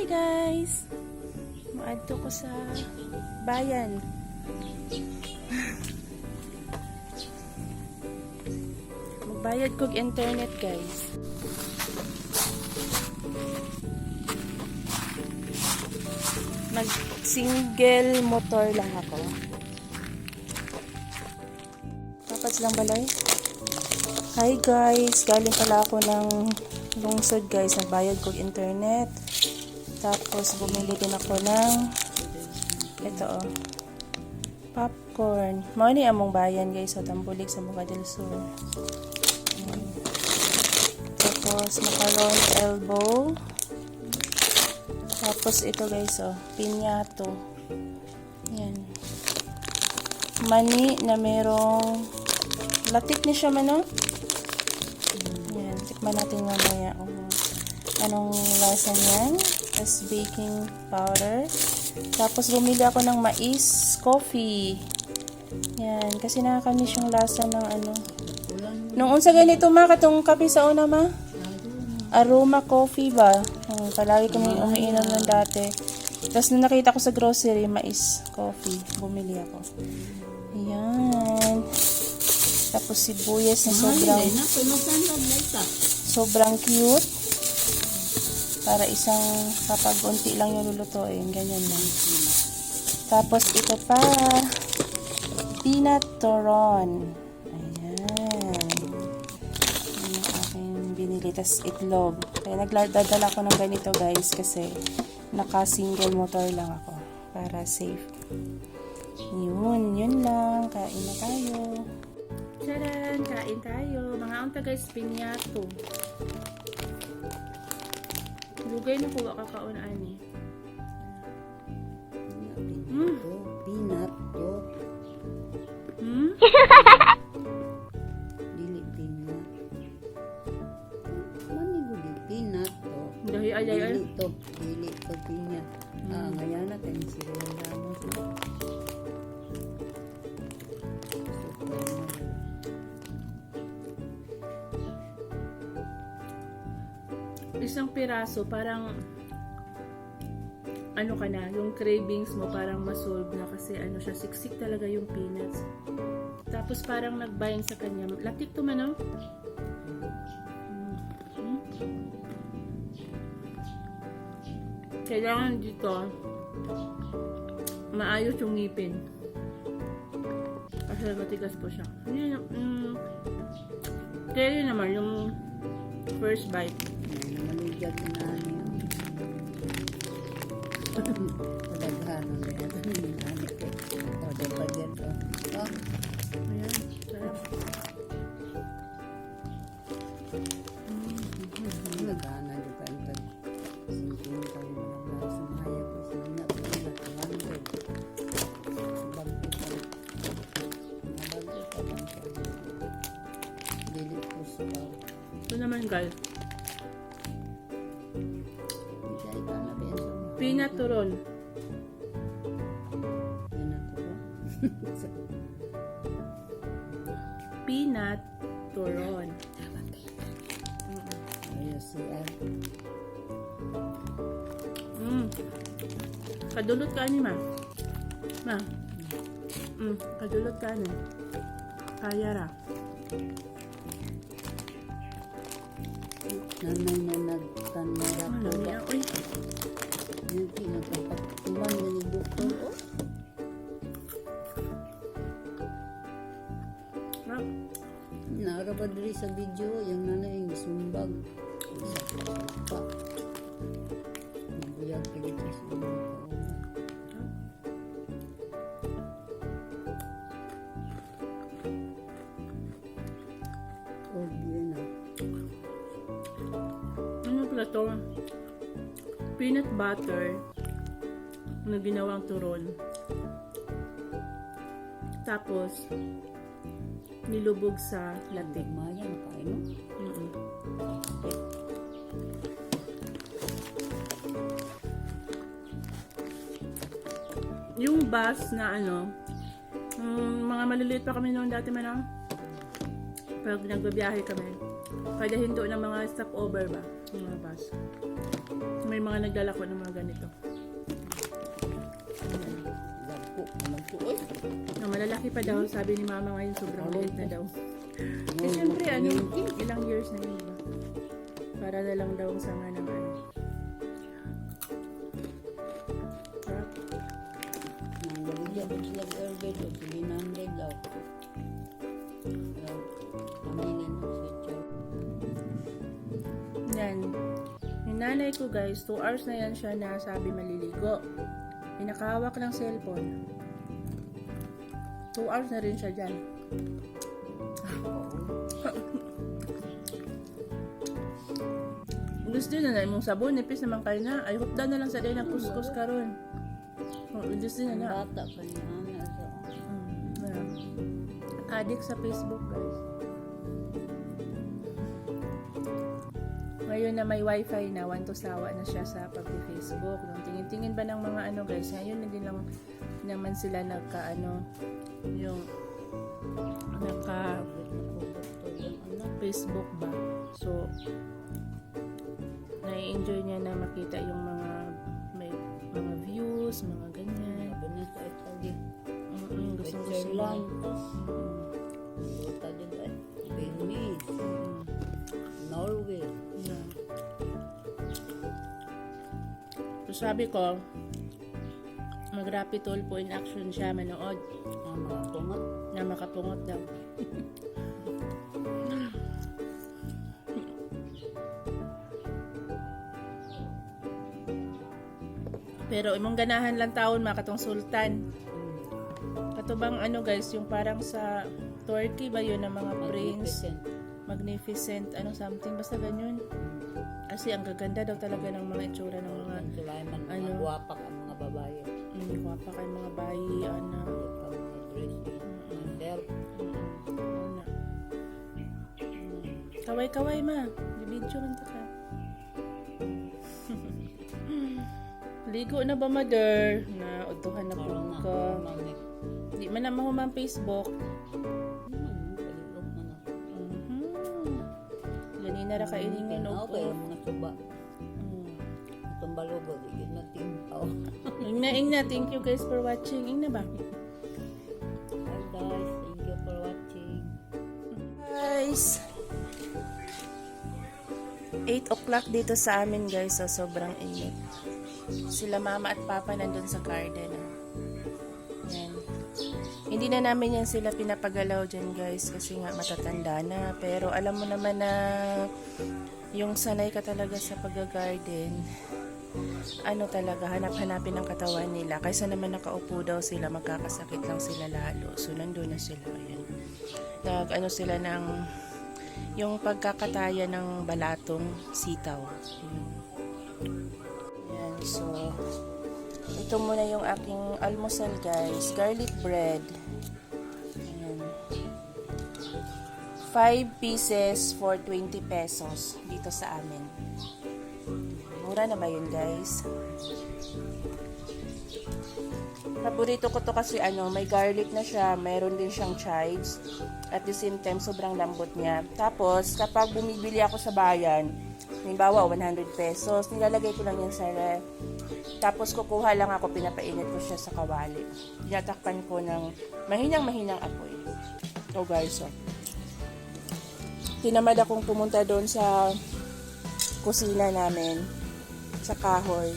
guys! Maadto ko sa bayan. Magbayad kog internet guys. Mag single motor lang ako. Tapos lang balay. Hi guys! Galing pala ako ng lungsod guys. Nagbayad kog internet. Tapos bumili din ako ng ito popcorn. Mao ni among bayan guys sa Tambulig sa Buhay del Sur. Tapos macaron elbow. Tapos ito guys piñato. Yan. Mani na merong latik ni siya man Yan, tikman natin mamaya anong lasa niyan. Tapos baking powder. Tapos bumili ako ng mais coffee. Yan, kasi nakakamiss yung lasa ng nung unsa ganito katong kape sa una aroma coffee ba? Palagi kami umiinom ng dati. Tapos nung nakita ko sa grocery, mais coffee. Bumili ako. Ayan. Tapos sibuyas na sobrang cute. Para isang kapag unti lang yung lulutuin. Ganyan lang. Tapos ito pa. Peanut turon. Ayan. Yung aking binili. Tapos itlog. Kaya nagdadala ko ng ganito guys. Kasi naka-single motor lang ako. Para safe. Yun lang. Kain na tayo. Tcharan! Kain tayo. Mga unta guys, piñato. Lugay na kuha kakaon ani. Peanut to. Dili peanut. Mani gudi peanut to. Dahil ay. Dili to peanut. Ngayon na tayo sila mo. Isang piraso, parang ka na, yung cravings mo parang masolve na kasi siya, siksik talaga yung peanuts. Tapos parang nagbayang sa kanya. Latik to man, Kailangan dito maayos yung ngipin. Kasi matigas po siya. Kaya naman yung first bite. Maligyan na niyo. Padaghan na yan. O, diba yan to? Ayan, sarap. Nagana yung pantag. Sintin ka yung mga sumaya ko. Sinina ko yung nagkamandag. Bagto pa. Nabagto pa lang siya. Dilit ko sa tao. Ito naman guys. Peanut turon. Peanut turon. Kadulot ka ni ma. Kadulot ka ni. Kaya ra. Nanay na nagtanong niya, uy. Hindi nagpapatuman na ni doktor. Naarabad rin sa video, yung nanay yung sumbag. Sa pa. Naguyag ka dito sa sumbag. Yun na. Ano pala to? Peanut butter na ginawang turon. Tapos nilubog sa latik. Maya na kain mo? Yung bus na mga maliliit pa kami noon dati pag nagbabiyahe kami. Kada hinto ng mga stopover ba? Yung mga bus. May may mga naglalako ng mga ganito. Lagpo naman to, oy. Na malalaki pa daw, sabi ni mama ngayon sobrang liit na daw. Eh, siyempre, ilang years na yun ba? Para na lang daw ang sama ng ano. Sarap. Nangyaligyan ko sila order to, 300 daw. Pamilin mo sa chow. Yan. Yung nanay ko guys, 2 hours na yan siya na sabi maliligo. Pinakahawak ng cellphone. 2 hours na rin siya dyan. Gusto din na mong sabon, nipis naman kayo na. Ay, hupda na lang sa day ng kuskus karon. Gusto din na. Bata pa niya. Addict sa Facebook guys. Ngayon na may wifi na, want to sawa na siya sa pag-Facebook. Nung tingin-tingin ba ng mga ano guys, ngayon hindi lang naman sila nagka ano, yung naka Facebook ba. So, nai-enjoy niya na makita yung mga may mga views, mga ganyan. Bonito ay tagi. Gusto ko Switzerland. Tagi ay Venice. Norway. Yeah. So sabi ko, mag-rapid toll po in action siya manood. Makapungot. Na makapungot daw. Pero imong ganahan lang taon makatong sultan. Katubang ano guys, yung parang sa Turkey ba yun ng mga prince. Magnificent, ano something, basta ganyan. Kasi ang gaganda daw talaga ng mga itsura ng mga ano, guwapak ang mga babae. Guwapak ang mga bayi, ano. Mga dress, Ano. Kaway-kaway ma, bibidyo man ta ka. Ligo na ba mother? Na utuhan na po ka. Di man na mahumang Facebook. Ganina ra kainingan o po. Mga suba. Itong balugo, di yun natin. Ingna, thank you guys for watching. Ingna ba? Hi guys, thank you for watching. Guys, 8 o'clock dito sa amin guys, so sobrang init. Sila mama at papa nandun sa garden. Yan. Hindi na namin yan sila pinapagalaw dyan guys kasi nga matatanda na. Pero alam mo naman na yung sanay ka talaga sa pag-garden, ano talaga, hanap-hanapin ang katawan nila. Kaysa naman nakaupo daw sila, magkakasakit lang sila lalo. So nandun na sila. Ayan. Ano sila ng yung pagkakataya ng balatong sitaw. Ayan. So ito muna yung aking almusal guys. Garlic bread. Ayan. 5 pieces for 20 pesos dito sa amin. Mura na ba yun guys? Paborito ko to kasi may garlic na siya, mayroon din siyang chives. At the same time, sobrang lambot niya. Tapos, kapag bumibili ako sa bayan, halimbawa 100 pesos, nilalagay ko lang yan sa ref. Tapos kukuha lang ako, pinapainit ko siya sa kawali. Tinatakpan ko ng mahinang apoy. So guys, tinamad akong pumunta doon sa kusina namin, sa kahoy.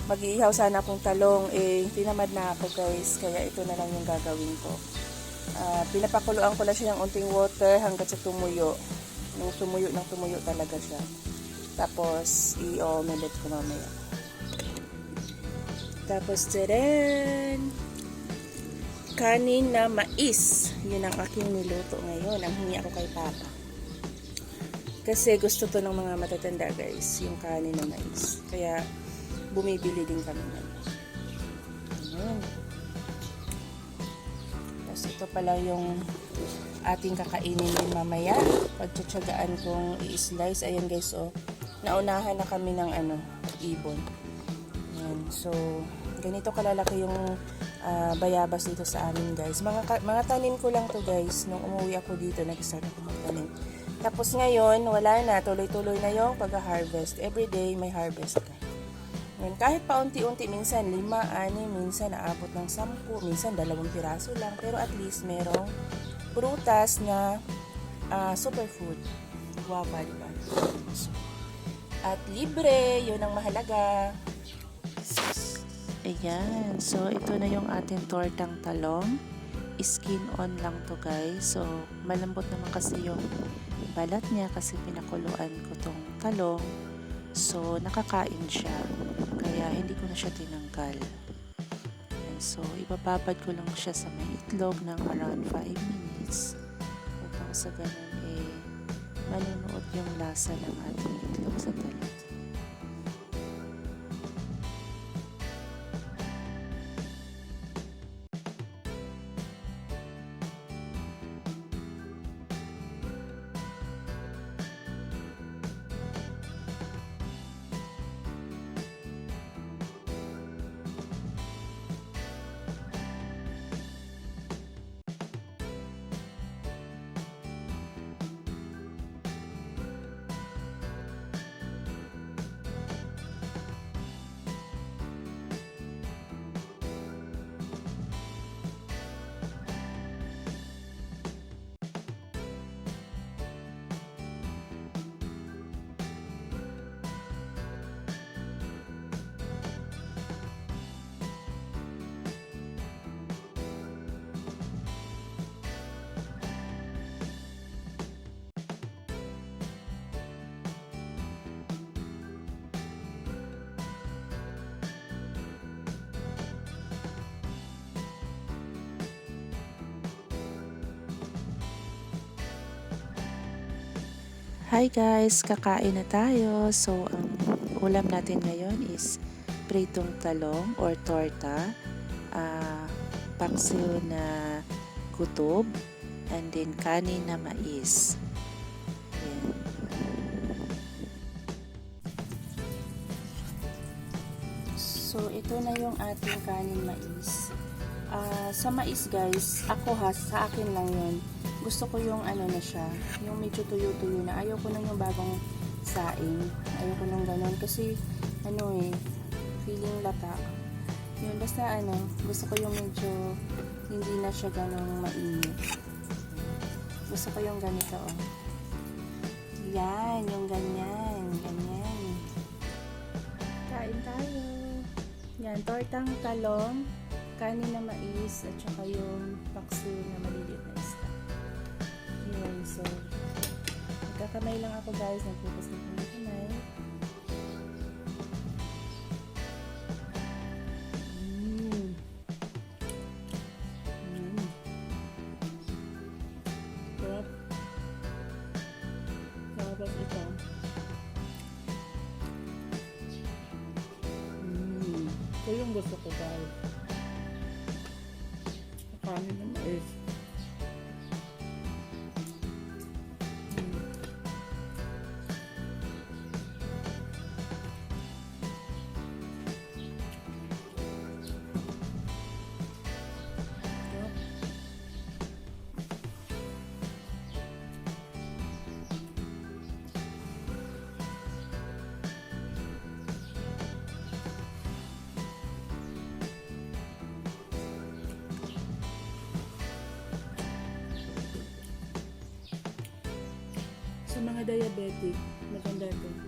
Mag-iihaw sana akong talong, tinamad na ako guys, kaya ito na lang yung gagawin ko. Pinapakuluan ko lang siya ng unting water hanggat sa tumuyo. Nung tumuyo talaga siya. Tapos, i-omelette ko mamaya. Tapos, tadaan! Kanin na mais. Yun ang aking niluto ngayon. Ang hingi ako kay Papa. Kasi gusto to ng mga matatanda guys, yung kanin na mais. Kaya, bumibili din kami ngayon. Ayan. Tapos, ito pala yung ating kakainin din mamaya. Pagtsatsagaan kong i-slice. Ayan guys, naunahan na kami ng ibon. Ayan. So, ganito kalalaki yung bayabas dito sa amin guys. Mga tanim ko lang to guys. Nung umuwi ako dito, nag-start ako magtanim. Tapos ngayon, wala na. Tuloy-tuloy na yung pag-harvest. Everyday may harvest ka. Yan, kahit paunti-unti, minsan 5, 6, minsan naabot ng 10, minsan 2 piraso lang. Pero at least merong prutas na superfood. Guwapa, di ba? At libre, yun ang mahalaga. Ayan, so ito na yung ating tortang talong. Skin on lang to guys. So malambot naman kasi yung balat niya kasi pinakuluan ko tong talong. So nakakain siya. Kaya hindi ko na siya tinanggal. Ayan, so ibababad ko lang siya sa may itlog ng around 5 minutes. Upang sa ganun manunuot yung lasa ng ating itlog sa talong. Hi guys, kakain na tayo. So, ang ulam natin ngayon is pritong talong or torta, paksiw na kutob, and then kanin na mais. Ayan. So, ito na yung ating kanin mais. Sa mais guys, sa akin lang yun. Gusto ko yung ano na siya, yung medyo tuyo-tuyo na. Ayaw ko nang yung bagong saing. Ayaw ko nang ganon kasi feeling lata. Yun, basta gusto ko yung medyo hindi na siya ganong mainit. Gusto ko yung ganito, oh. Yan, yung ganyan. Kain tayo. Yan, tortang talong, kanin na mais, at saka yung paksiw na maliliit na isda. Yun, so magkakamay lang ako guys, nagpupas na kami kamay. Sarap. Tapos ito. Ito yung gusto ko guys. Kanin na mais. Sa mga diabetic, maganda ito.